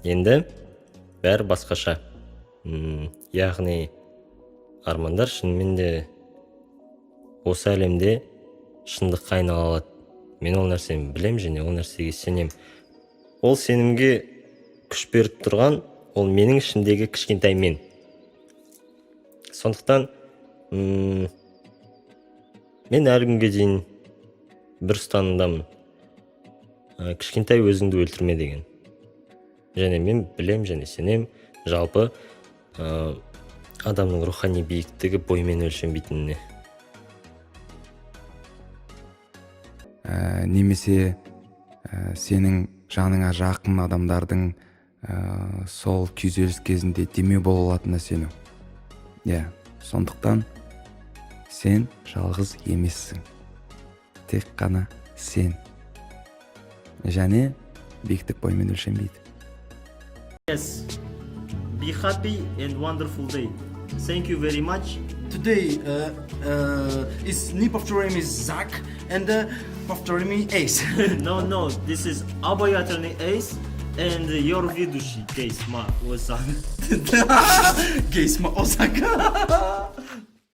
Енді бәрі басқаша. Яғни армандар шынымен де осы әлемде шындыққа айнала алады. Мен ол нәрсені білем және ол нәрсеге сенем. Ол сенімге күш беріп тұрған ол менің ішімдегі кішкентай мен. Сондықтан мен әлі күнге дейін бір ұстанымдамын. Кішкентай өзіңді өлтірме деген. Және мен білем және сенем, жалпы адамның рухани биіктігі боймен өлшенбейтініне. Немесе сенің жаныңа жақын адамдардың сол күйзеліс кезінде демеу бола алатынына сену. Сондықтан сен жалғыз емессің. Тек қана сен. Және биіктік боймен өлшенбейді. Yes. Be happy and wonderful day. Thank you very much. Today is name after him is Zach and after me Ace. No, this is Abayatırni Ace and your ведущий Gaysma Ozan. Gaysma Osaka.